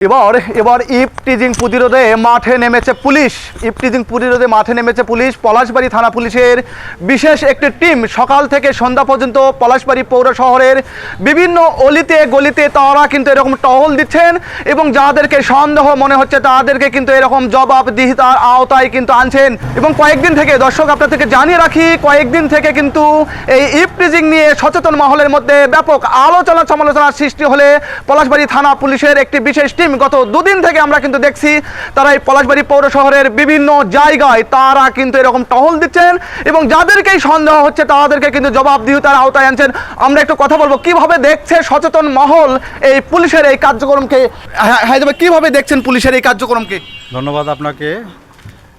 এবার এবার ইভটিজিং প্রতিরোধে মাঠে নেমেছে পুলিশ পলাশবাড়ী থানা পুলিশের বিশেষ একটি টিম সকাল থেকে সন্ধ্যা পর্যন্ত পলাশবাড়ী পৌর শহরের বিভিন্ন অলিতে গলিতে তারা কিন্তু এরকম টহল দিচ্ছেন এবং যাদেরকে সন্দেহ মনে হচ্ছে তাদেরকে কিন্তু এরকম জবাবদিহিতার আওতায় কিন্তু আনছেন। এবং কয়েকদিন থেকে দর্শক আপনাদেরকে জানিয়ে রাখি, কয়েকদিন থেকে কিন্তু এই ইভটিজিং নিয়ে সচেতন মহলের মধ্যে ব্যাপক আলোচনা সমালোচনার সৃষ্টি হলে পলাশবাড়ী থানা পুলিশের একটি বিশেষ টিম গত দুদিন থেকে আমরা কিন্তু দেখছি তারা এই পলাশবাড়ী পৌর শহরের বিভিন্ন জায়গায় তারা কিন্তু এরকম টহল দিচ্ছেন এবং যাদেরকেই সন্দেহ হচ্ছে তাদেরকে কিন্তু জবাবদিহিতার আওতায় আনছেন। আমরা একটু কথা বলবো কিভাবে দেখছে সচেতন মহল এই পুলিশের এই কার্যক্রমকে। হ্যাঁ, কিভাবে দেখছেন পুলিশের এই কার্যক্রমকে? ধন্যবাদ আপনাকে।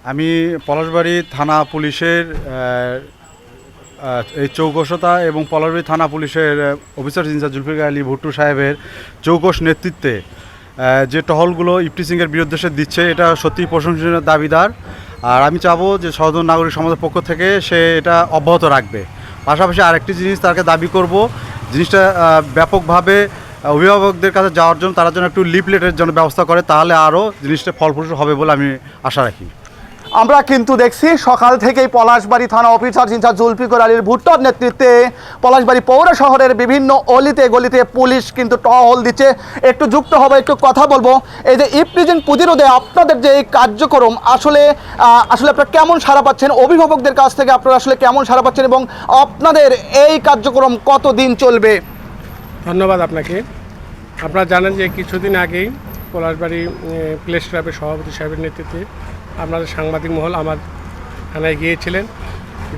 আমি পলাশবাড়ী থানা পুলিশের এই চৌকশতা এবং পলাশবাড়ী থানা পুলিশের অফিসার ইনচার্জ জুলফিকার আলী ভুট্টু সাহেবের চৌকস নেতৃত্বে যে টহলগুলো ইভটিজিংয়ের বিরুদ্ধে সে দিচ্ছে এটা সত্যিই প্রশংসনীয় দাবিদার। আর আমি চাবো যে সচেতন নাগরিক সমাজের পক্ষ থেকে সে এটা অব্যাহত রাখবে। পাশাপাশি আরেকটি জিনিস তাকে দাবি করব, জিনিসটা ব্যাপকভাবে অভিভাবকদের কাছে যাওয়ার জন্য তারা যেন একটু লিফলেটের জন্য ব্যবস্থা করে, তাহলে আরও জিনিসটা ফলপ্রসূ হবে বলে আমি আশা রাখি। আমরা কিন্তু দেখছি সকাল থেকেই পলাশবাড়ী থানা অফিসার ইনচার্জ জুলফিকার আলীর ভুট্টোর নেতৃত্বে পলাশবাড়ী পৌর শহরের বিভিন্ন অলিতে গলিতে পুলিশ কিন্তু টহল দিচ্ছে। একটু যুক্ত হবে, একটু কথা বলবো। এই যে ইভটিজিং প্রতিরোধে আপনাদের যে এই কার্যক্রম আসলে আপনারা কেমন সাড়া পাচ্ছেন, অভিভাবকদের কাছ থেকে আপনারা আসলে কেমন সাড়া পাচ্ছেন এবং আপনাদের এই কার্যক্রম কতদিন চলবে? ধন্যবাদ আপনাকে। আপনারা জানেন যে কিছুদিন আগেই পলাশবাড়ী প্লেস ক্লাবের সভাপতি সাহেবের নেতৃত্বে আপনাদের সাংবাদিক মহল আমার থানায় গিয়েছিলেন,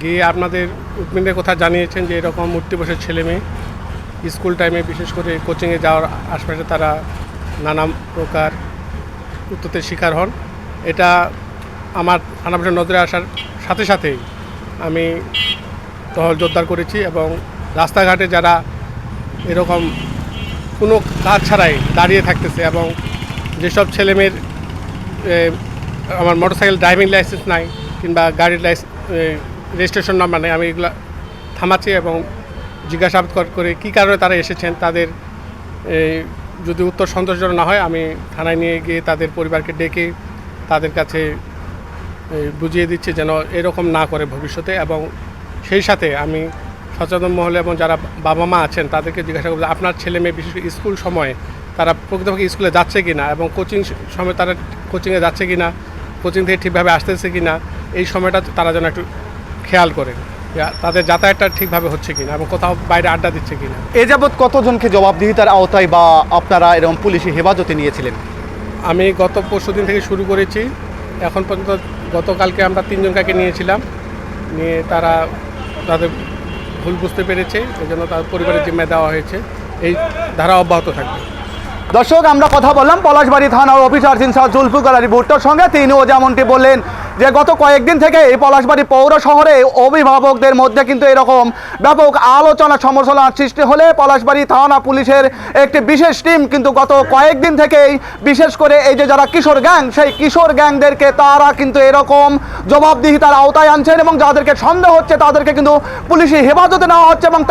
গিয়ে আপনাদের উৎপীড়নের কথা জানিয়েছেন যে এরকম মূর্তি বসে ছেলে মেয়ে স্কুল টাইমে বিশেষ করে কোচিংয়ে যাওয়ার আশপাশে তারা নানা প্রকার উত্তেজনার শিকার হন। এটা আমার থানা পুলিশের নজরে আসার সাথে সাথেই আমি টহল জোরদার করেছি এবং রাস্তাঘাটে যারা এরকম কোনো কাজ ছাড়াই দাঁড়িয়ে থাকতেছে এবং যেসব ছেলেমেয়ের আমার মোটরসাইকেল ড্রাইভিং লাইসেন্স নাই কিংবা গাড়ির রেজিস্ট্রেশন নাম্বার নেই, আমি এগুলো থামাচ্ছি এবং জিজ্ঞাসাবাদ করে কী কারণে তারা এসেছেন। তাদের যদি উত্তর সন্তোষজনক না হয় আমি থানায় নিয়ে গিয়ে তাদের পরিবারকে ডেকে তাদের কাছে বুঝিয়ে দিচ্ছি যেন এরকম না করে ভবিষ্যতে। এবং সেই সাথে আমি সচেতন মহলে এবং যারা বাবা মা আছেন তাদেরকে জিজ্ঞাসা করব আপনার ছেলে মেয়ে বিশেষ করে স্কুল সময়ে তারা প্রকৃতপক্ষে স্কুলে যাচ্ছে কি না এবং কোচিং সময় তারা কোচিংয়ে যাচ্ছে কি না, কোচিং থেকে ঠিকভাবে আসতেছে কি না, এই সময়টা তারা যেন একটু খেয়াল করে তাদের যাতায়াতটা ঠিকভাবে হচ্ছে কিনা এবং কোথাও বাইরে আড্ডা দিচ্ছে কিনা। এ যাবৎ কতজনকে জবাবদিহিতার আওতায় বা আপনারা এরকম পুলিশি হেফাজতে নিয়েছিলেন? আমি গত পরশুদিন থেকে শুরু করেছি, এখন পর্যন্ত গতকালকে আমরা 3 জনকে নিয়েছিলাম, নিয়ে তারা তাদের ভুল বুঝতে পেরেছে, এই জন্য তার পরিবারের জিম্মায় দেওয়া হয়েছে। এই ধারা অব্যাহত থাকবে। দর্শক আমরা কথা বললাম পলাশবাড়ী থানার অফিসার ইনচার্জ জুলফিকার আলী ভুট্টোর সঙ্গে। তিনিও যেমনটি বললেন যে গত কয়েকদিন থেকে এই পলাশবাড়ী পৌর শহরে অভিভাবকদের মধ্যে কিন্তু এরকম ব্যাপক আলোচনা সমালোচনার সৃষ্টি হলে পলাশবাড়ী থানা পুলিশের একটি বিশেষ টিম কিন্তু গত কয়েকদিন থেকেই বিশেষ করে এই যে যারা কিশোর গ্যাং, সেই কিশোর গ্যাংদেরকে তারা কিন্তু এরকম জবাবদিহিতার আওতায় আনছেন এবং যাদেরকে সন্দেহ হচ্ছে তাদেরকে কিন্তু পুলিশি হেফাজতে নেওয়া হচ্ছে এবং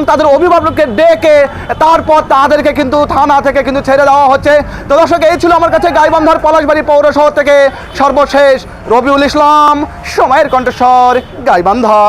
তাদের অভিভাবককে ডেকে তারপর তাদেরকে কিন্তু থানা থেকে কিন্তু ছেড়ে দেওয়া হচ্ছে। তো দর্শক, এই ছিল আমার কাছে গাইবান্ধার পলাশবাড়ী পৌর শহর থেকে সর্বশেষ রবিউল ইসলাম, সময়ের কণ্ঠস্বর, গাইবান্ধা।